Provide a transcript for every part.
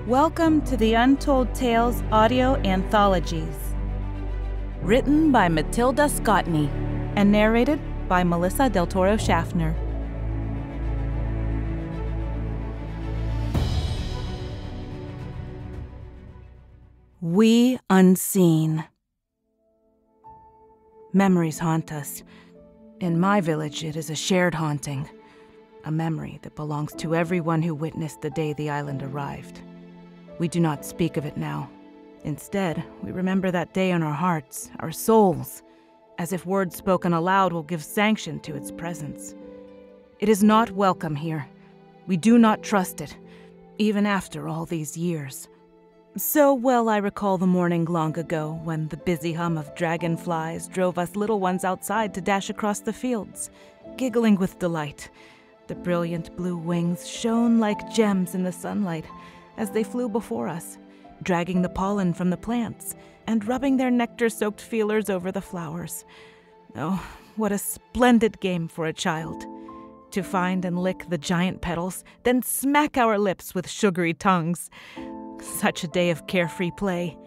Welcome to the Untold Tales audio anthologies. Written by Matilda Scotney and narrated by Melissa Del Toro Schaffner. We Unseen. Memories haunt us. In my village, it is a shared haunting. A memory that belongs to everyone who witnessed the day the island arrived. We do not speak of it now. Instead, we remember that day in our hearts, our souls, as if words spoken aloud will give sanction to its presence. It is not welcome here. We do not trust it, even after all these years. So well I recall the morning long ago when the busy hum of dragonflies drove us little ones outside to dash across the fields, giggling with delight. The brilliant blue wings shone like gems in the sunlight as they flew before us, dragging the pollen from the plants and rubbing their nectar-soaked feelers over the flowers. Oh, what a splendid game for a child. To find and lick the giant petals, then smack our lips with sugary tongues. Such a day of carefree play.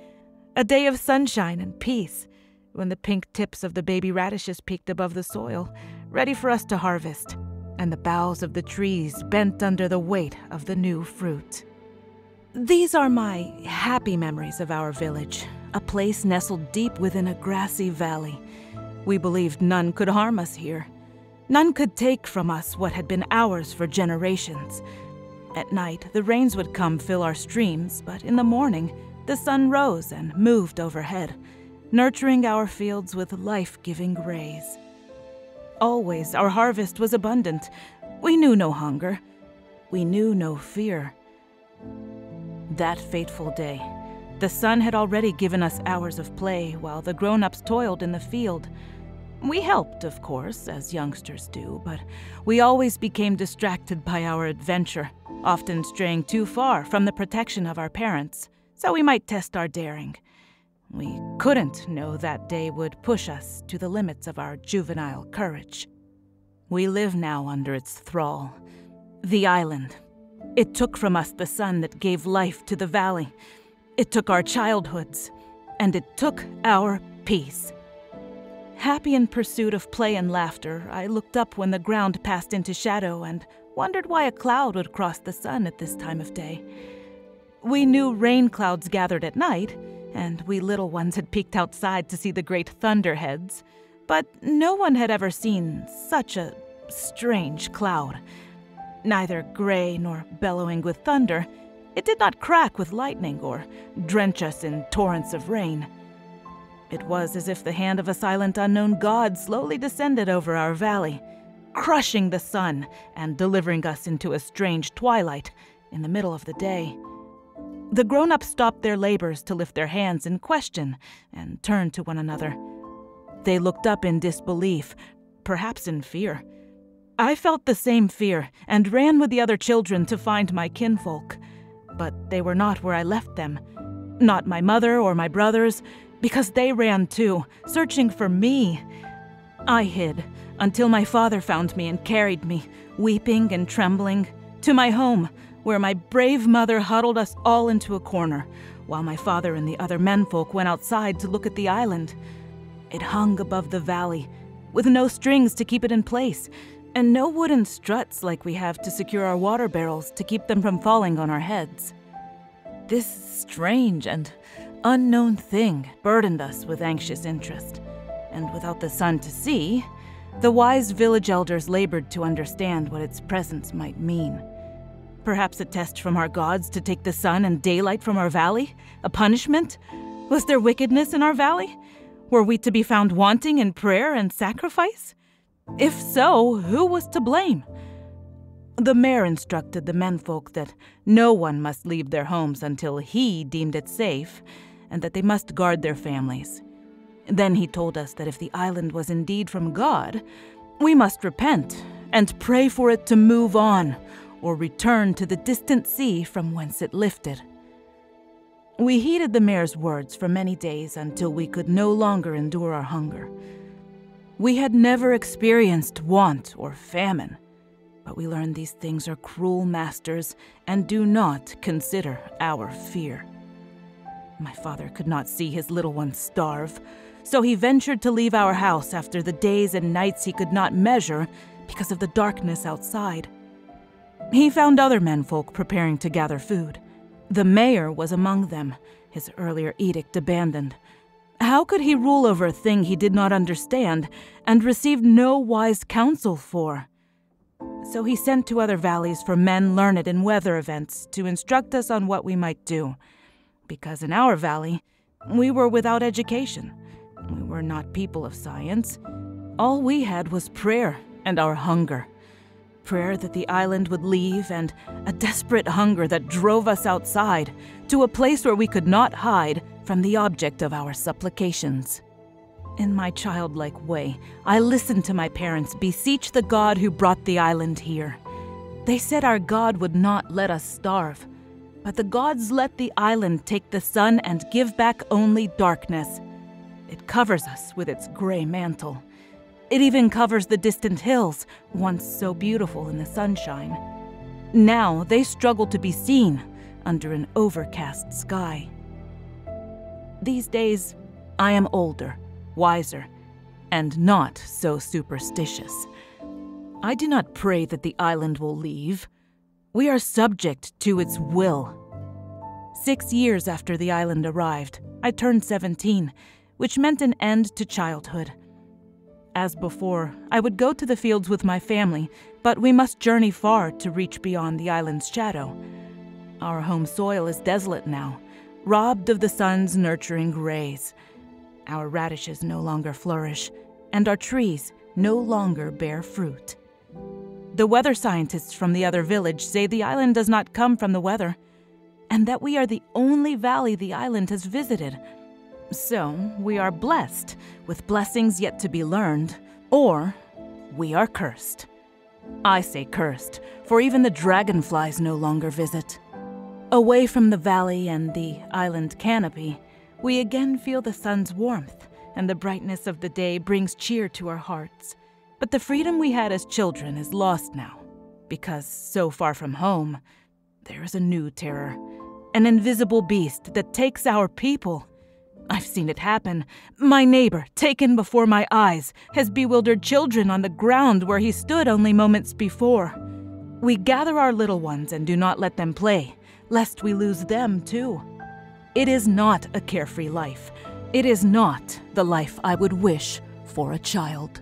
A day of sunshine and peace, when the pink tips of the baby radishes peeked above the soil, ready for us to harvest, and the boughs of the trees bent under the weight of the new fruit. These are my happy memories of our village, a place nestled deep within a grassy valley. We believed none could harm us here. None could take from us what had been ours for generations. At night, the rains would come fill our streams, but in the morning, the sun rose and moved overhead, nurturing our fields with life-giving rays. Always our harvest was abundant. We knew no hunger. We knew no fear. That fateful day, the sun had already given us hours of play while the grown-ups toiled in the field. We helped, of course, as youngsters do, but we always became distracted by our adventure, often straying too far from the protection of our parents, so we might test our daring. We couldn't know that day would push us to the limits of our juvenile courage. We live now under its thrall. The island. It took from us the sun that gave life to the valley. It took our childhoods, and it took our peace. Happy in pursuit of play and laughter, I looked up when the ground passed into shadow and wondered why a cloud would cross the sun at this time of day. We knew rain clouds gathered at night, and we little ones had peeked outside to see the great thunderheads, but no one had ever seen such a strange cloud. Neither gray nor bellowing with thunder, it did not crack with lightning or drench us in torrents of rain. It was as if the hand of a silent unknown god slowly descended over our valley, crushing the sun and delivering us into a strange twilight in the middle of the day. The grown-ups stopped their labors to lift their hands in question and turned to one another. They looked up in disbelief, perhaps in fear. I felt the same fear and ran with the other children to find my kinfolk. But they were not where I left them. Not my mother or my brothers, because they ran too, searching for me. I hid until my father found me and carried me, weeping and trembling, to my home, where my brave mother huddled us all into a corner, while my father and the other menfolk went outside to look at the island. It hung above the valley, with no strings to keep it in place, and no wooden struts like we have to secure our water barrels to keep them from falling on our heads. This strange and unknown thing burdened us with anxious interest, and without the sun to see, the wise village elders labored to understand what its presence might mean. Perhaps a test from our gods to take the sun and daylight from our valley? A punishment? Was there wickedness in our valley? Were we to be found wanting in prayer and sacrifice? If so, who was to blame? The mayor instructed the menfolk that no one must leave their homes until he deemed it safe, and that they must guard their families. Then he told us that if the island was indeed from God, we must repent and pray for it to move on, or return to the distant sea from whence it lifted. We heeded the mayor's words for many days until we could no longer endure our hunger. We had never experienced want or famine, But we learn these things are cruel masters and do not consider our fear. My father could not see his little ones starve, so he ventured to leave our house after the days and nights he could not measure because of the darkness outside. He found other menfolk preparing to gather food. The mayor was among them, his earlier edict abandoned. How could he rule over a thing he did not understand and received no wise counsel for? So he sent to other valleys for men learned in weather events to instruct us on what we might do. Because in our valley, we were without education. We were not people of science. All we had was prayer and our hunger. Prayer that the island would leave, and a desperate hunger that drove us outside to a place where we could not hide from the object of our supplications. In my childlike way, I listened to my parents beseech the God who brought the island here. They said our God would not let us starve, but the gods let the island take the sun and give back only darkness. It covers us with its gray mantle. It even covers the distant hills, once so beautiful in the sunshine. Now they struggle to be seen under an overcast sky. These days, I am older, wiser, and not so superstitious. I do not pray that the island will leave. We are subject to its will. 6 years after the island arrived, I turned 17, which meant an end to childhood. As before, I would go to the fields with my family, but we must journey far to reach beyond the island's shadow. Our home soil is desolate now, robbed of the sun's nurturing rays. Our radishes no longer flourish, and our trees no longer bear fruit. The weather scientists from the other village say the island does not come from the weather, and that we are the only valley the island has visited. So, we are blessed, with blessings yet to be learned, or we are cursed. I say cursed, for even the dragonflies no longer visit. Away from the valley and the island canopy, we again feel the sun's warmth, and the brightness of the day brings cheer to our hearts. But the freedom we had as children is lost now, because so far from home, there is a new terror, an invisible beast that takes our people. I've seen it happen. My neighbor, taken before my eyes, has bewildered children on the ground where he stood only moments before. We gather our little ones and do not let them play, lest we lose them too. It is not a carefree life. It is not the life I would wish for a child.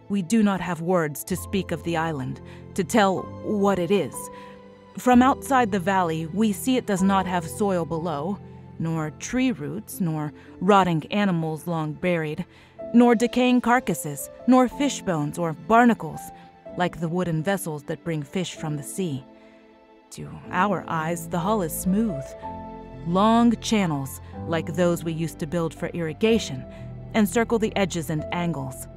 We do not have words to speak of the island, to tell what it is. From outside the valley, we see it does not have soil below, nor tree roots, nor rotting animals long buried, nor decaying carcasses, nor fish bones or barnacles, like the wooden vessels that bring fish from the sea. To our eyes, the hull is smooth. Long channels, like those we used to build for irrigation, encircle the edges and angles.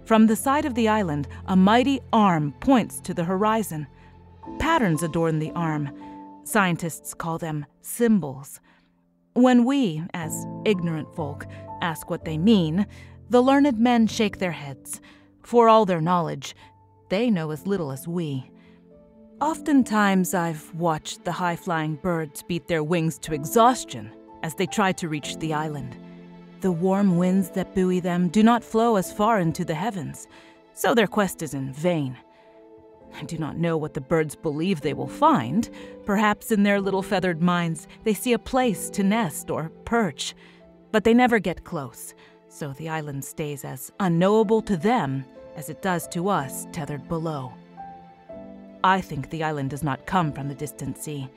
From the side of the island, a mighty arm points to the horizon. Patterns adorn the arm. Scientists call them symbols. When we, as ignorant folk, ask what they mean, the learned men shake their heads. For all their knowledge, they know as little as we. Oftentimes I've watched the high-flying birds beat their wings to exhaustion as they try to reach the island. The warm winds that buoy them do not flow as far into the heavens, so their quest is in vain. I do not know what the birds believe they will find. Perhaps in their little feathered minds they see a place to nest or perch. But they never get close, so the island stays as unknowable to them as it does to us tethered below. I think the island does not come from the distant sea.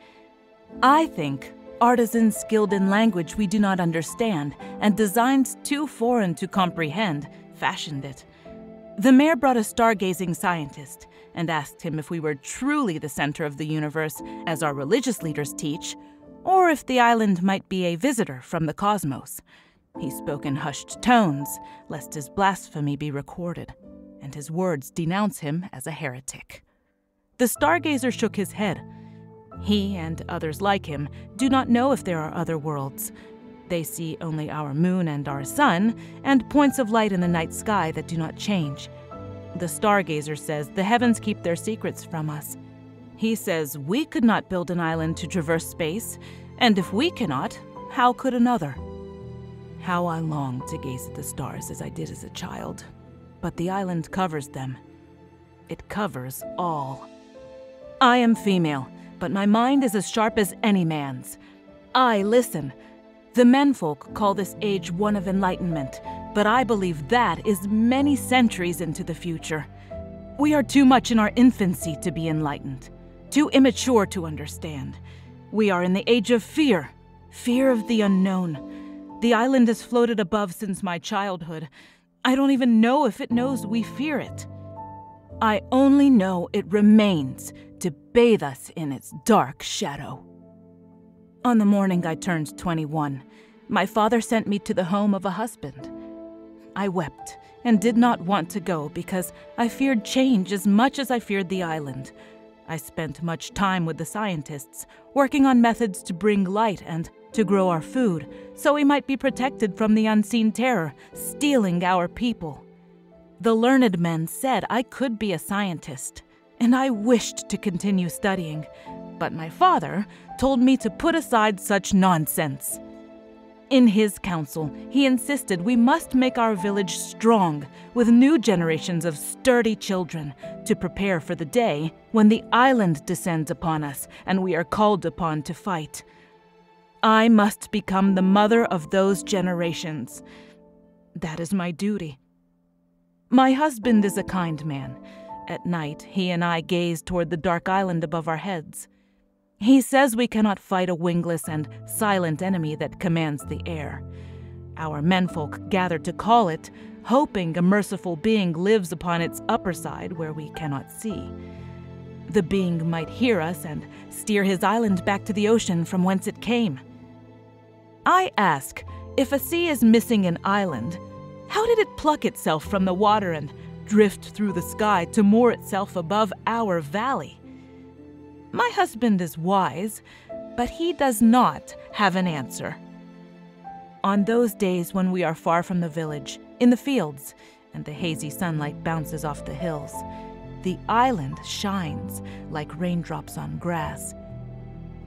I think artisans skilled in language we do not understand and designs too foreign to comprehend fashioned it. The mayor brought a stargazing scientist and asked him if we were truly the center of the universe, as our religious leaders teach, or if the island might be a visitor from the cosmos. He spoke in hushed tones, lest his blasphemy be recorded, and his words denounce him as a heretic. The stargazer shook his head. He and others like him do not know if there are other worlds. They see only our moon and our sun, and points of light in the night sky that do not change. The stargazer says the heavens keep their secrets from us. He says we could not build an island to traverse space, and if we cannot, how could another? How I long to gaze at the stars as I did as a child. But the island covers them. It covers all. I am female, but my mind is as sharp as any man's. I listen. The menfolk call this age one of enlightenment, but I believe that is many centuries into the future. We are too much in our infancy to be enlightened, too immature to understand. We are in the age of fear, fear of the unknown. The island has floated above since my childhood. I don't even know if it knows we fear it. I only know it remains to bathe us in its dark shadow. On the morning I turned 21, my father sent me to the home of a husband. I wept and did not want to go because I feared change as much as I feared the island. I spent much time with the scientists, working on methods to bring light and to grow our food, so we might be protected from the unseen terror stealing our people. The learned men said I could be a scientist, and I wished to continue studying, but my father told me to put aside such nonsense. In his counsel, he insisted we must make our village strong with new generations of sturdy children to prepare for the day when the island descends upon us and we are called upon to fight. I must become the mother of those generations. That is my duty. My husband is a kind man. At night, he and I gaze toward the dark island above our heads. He says we cannot fight a wingless and silent enemy that commands the air. Our menfolk gather to call it, hoping a merciful being lives upon its upper side where we cannot see. The being might hear us and steer his island back to the ocean from whence it came. I ask, if a sea is missing an island, how did it pluck itself from the water and drift through the sky to moor itself above our valley? My husband is wise, but he does not have an answer. On those days when we are far from the village, in the fields, and the hazy sunlight bounces off the hills, the island shines like raindrops on grass.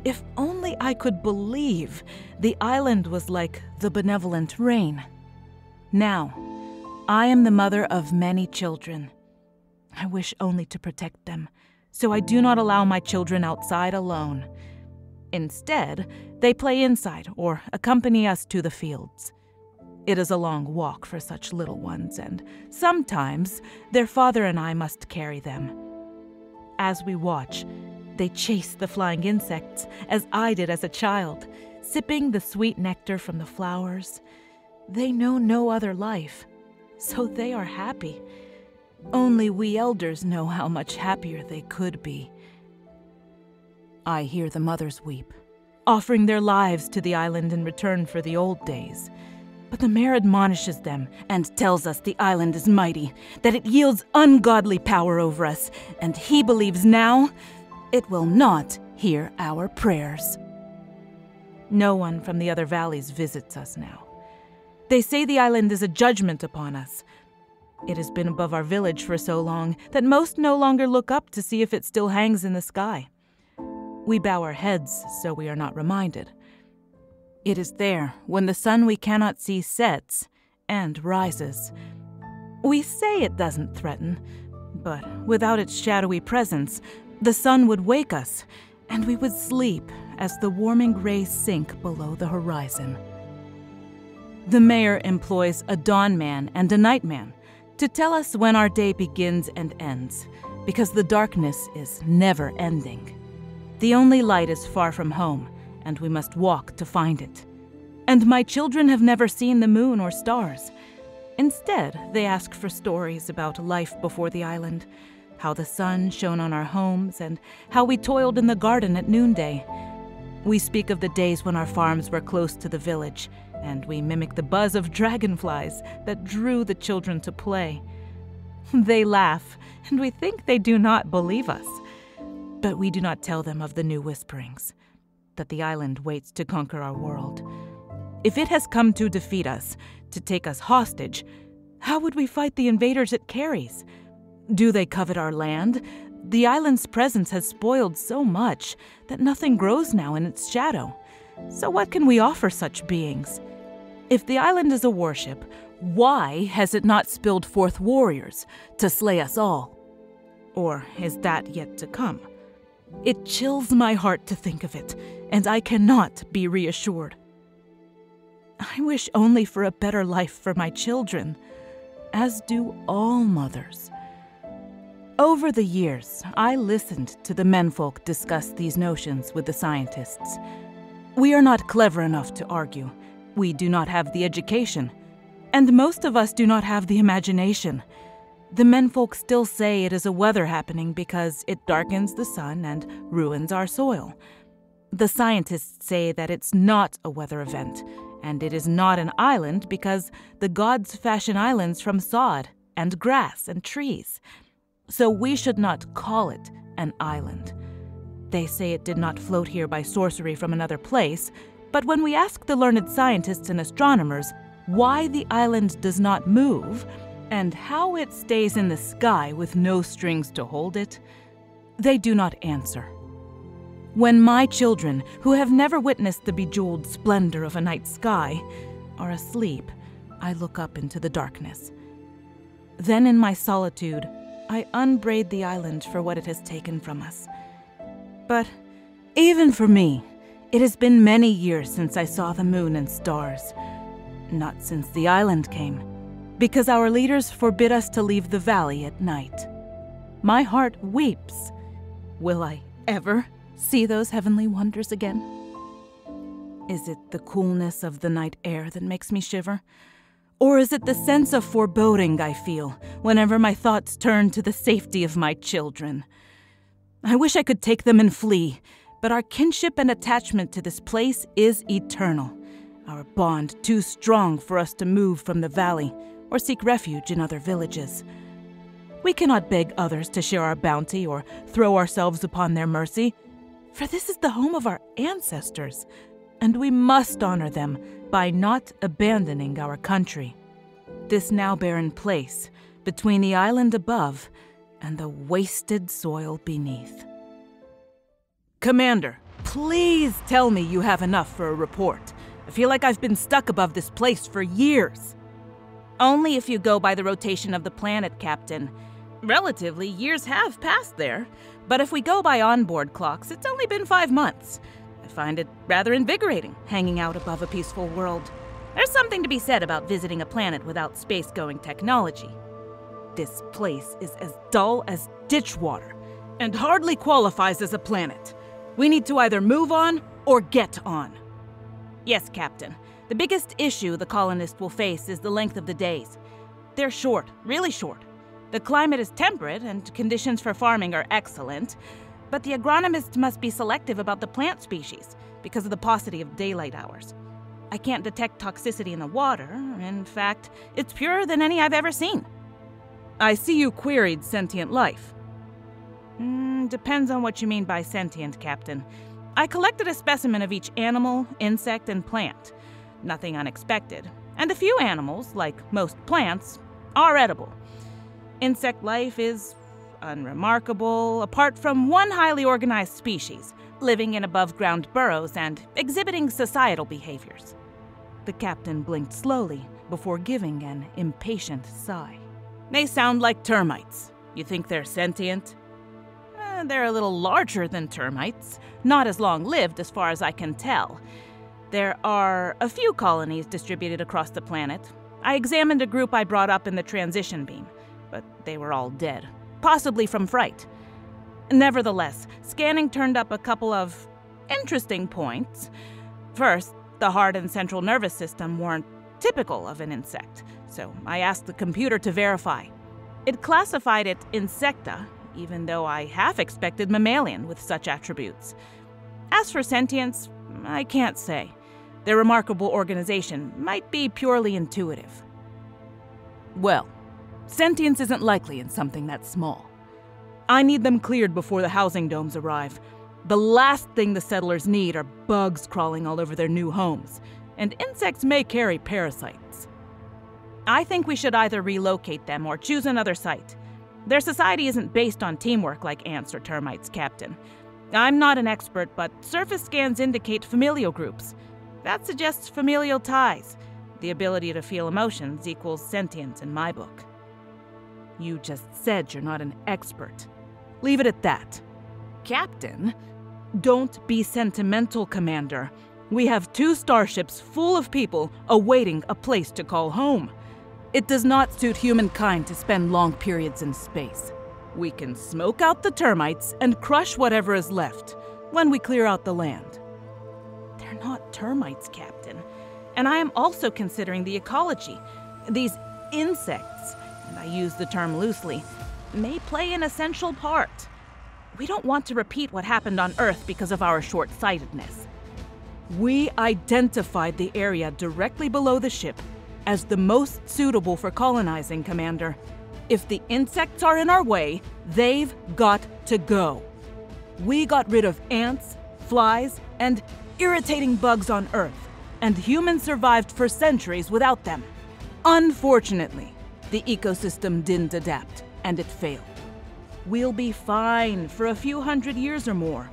If only I could believe the island was like the benevolent rain. Now, I am the mother of many children. I wish only to protect them, so I do not allow my children outside alone. Instead, they play inside or accompany us to the fields. It is a long walk for such little ones, and sometimes their father and I must carry them. As we watch, they chase the flying insects as I did as a child, sipping the sweet nectar from the flowers. They know no other life, so they are happy. Only we elders know how much happier they could be. I hear the mothers weep, offering their lives to the island in return for the old days. But the mayor admonishes them and tells us the island is mighty, that it yields ungodly power over us, and he believes now it will not hear our prayers. No one from the other valleys visits us now. They say the island is a judgment upon us. It has been above our village for so long that most no longer look up to see if it still hangs in the sky. We bow our heads so we are not reminded. It is there when the sun we cannot see sets and rises. We say it doesn't threaten, but without its shadowy presence, the sun would wake us, and we would sleep as the warming rays sink below the horizon. The mayor employs a dawn man and a night man to tell us when our day begins and ends, because the darkness is never ending. The only light is far from home, and we must walk to find it. And my children have never seen the moon or stars. Instead, they ask for stories about life before the island, how the sun shone on our homes, and how we toiled in the garden at noonday. We speak of the days when our farms were close to the village, and we mimic the buzz of dragonflies that drew the children to play. They laugh, and we think they do not believe us. But we do not tell them of the new whisperings, that the island waits to conquer our world. If it has come to defeat us, to take us hostage, how would we fight the invaders it carries? Do they covet our land? The island's presence has spoiled so much that nothing grows now in its shadow. So what can we offer such beings? If the island is a worship, why has it not spilled forth warriors to slay us all? Or is that yet to come? It chills my heart to think of it, and I cannot be reassured. I wish only for a better life for my children, as do all mothers. Over the years, I listened to the menfolk discuss these notions with the scientists. We are not clever enough to argue. We do not have the education. And most of us do not have the imagination. The menfolk still say it is a weather happening because it darkens the sun and ruins our soil. The scientists say that it's not a weather event, and it is not an island because the gods fashion islands from sod and grass and trees. So we should not call it an island. They say it did not float here by sorcery from another place, but when we ask the learned scientists and astronomers why the island does not move, and how it stays in the sky with no strings to hold it, they do not answer. When my children, who have never witnessed the bejeweled splendor of a night sky, are asleep, I look up into the darkness. Then in my solitude, I unbraid the island for what it has taken from us. But even for me, it has been many years since I saw the moon and stars. Not since the island came, because our leaders forbid us to leave the valley at night. My heart weeps. Will I ever see those heavenly wonders again? Is it the coolness of the night air that makes me shiver? Or is it the sense of foreboding I feel whenever my thoughts turn to the safety of my children? I wish I could take them and flee, but our kinship and attachment to this place is eternal. Our bond too strong for us to move from the valley or seek refuge in other villages. We cannot beg others to share our bounty or throw ourselves upon their mercy, for this is the home of our ancestors, and we must honor them by not abandoning our country. This now barren place, between the island above and the wasted soil beneath. Commander, please tell me you have enough for a report. I feel like I've been stuck above this place for years. Only if you go by the rotation of the planet, Captain. Relatively, years have passed there, but if we go by onboard clocks, it's only been 5 months. I find it rather invigorating, hanging out above a peaceful world. There's something to be said about visiting a planet without space-going technology. This place is as dull as ditch water, and hardly qualifies as a planet. We need to either move on or get on. Yes, Captain. The biggest issue the colonists will face is the length of the days. They're short, really short. The climate is temperate, and conditions for farming are excellent, but the agronomists must be selective about the plant species because of the paucity of daylight hours. I can't detect toxicity in the water. In fact, it's purer than any I've ever seen. I see you queried sentient life. Depends on what you mean by sentient, Captain. I collected a specimen of each animal, insect, and plant. Nothing unexpected. And a few animals, like most plants, are edible. Insect life is unremarkable, apart from one highly organized species, living in above-ground burrows and exhibiting societal behaviors. The captain blinked slowly before giving an impatient sigh. They sound like termites. You think they're sentient? They're a little larger than termites, not as long-lived as far as I can tell. There are a few colonies distributed across the planet. I examined a group I brought up in the transition beam, but they were all dead, possibly from fright. Nevertheless, scanning turned up a couple of interesting points. First, the heart and central nervous system weren't typical of an insect, so I asked the computer to verify. It classified it Insecta, even though I half expected mammalian with such attributes. As for sentience, I can't say. Their remarkable organization might be purely intuitive. Well, sentience isn't likely in something that small. I need them cleared before the housing domes arrive. The last thing the settlers need are bugs crawling all over their new homes, and insects may carry parasites. I think we should either relocate them or choose another site. Their society isn't based on teamwork like ants or termites, Captain. I'm not an expert, but surface scans indicate familial groups. That suggests familial ties. The ability to feel emotions equals sentience in my book. You just said you're not an expert. Leave it at that. Captain? Don't be sentimental, Commander. We have 2 starships full of people awaiting a place to call home. It does not suit humankind to spend long periods in space. We can smoke out the termites and crush whatever is left when we clear out the land. They're not termites, Captain. And I am also considering the ecology. These insects, and I use the term loosely, may play an essential part. We don't want to repeat what happened on Earth because of our short-sightedness. We identified the area directly below the ship as the most suitable for colonizing, Commander. If the insects are in our way, they've got to go. We got rid of ants, flies, and irritating bugs on Earth, and humans survived for centuries without them. Unfortunately, the ecosystem didn't adapt, and it failed. We'll be fine for a few hundred years or more.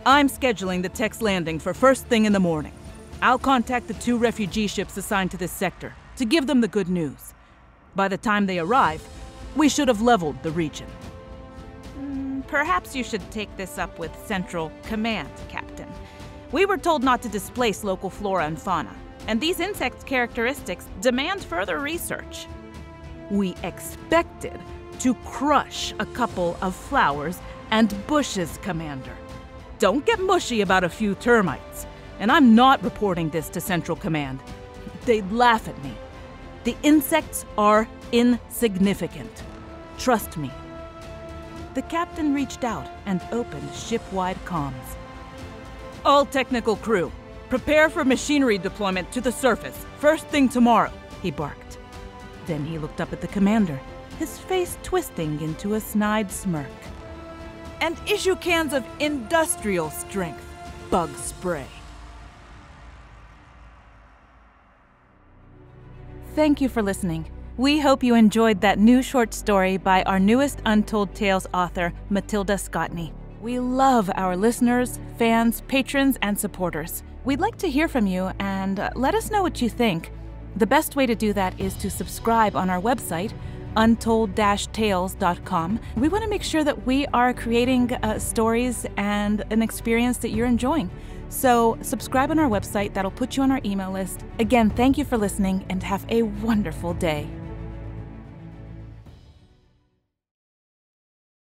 I'm scheduling the tech's landing for first thing in the morning. I'll contact the 2 refugee ships assigned to this sector to give them the good news. By the time they arrive, we should have leveled the region. Perhaps you should take this up with Central Command, Captain. We were told not to displace local flora and fauna, and these insect characteristics demand further research. We expected to crush a couple of flowers and bushes, Commander. Don't get mushy about a few termites. And I'm not reporting this to Central Command. They'd laugh at me. The insects are insignificant. Trust me. The captain reached out and opened ship-wide comms. All technical crew, prepare for machinery deployment to the surface, first thing tomorrow, he barked. Then he looked up at the commander, his face twisting into a snide smirk. And issue cans of industrial strength bug spray. Thank you for listening. We hope you enjoyed that new short story by our newest Untold Tales author, Matilda Scotney. We love our listeners, fans, patrons, and supporters. We'd like to hear from you and let us know what you think. The best way to do that is to subscribe on our website, untold-tales.com. We want to make sure that we are creating stories and an experience that you're enjoying. So subscribe on our website. That'll put you on our email list. Again, thank you for listening and have a wonderful day.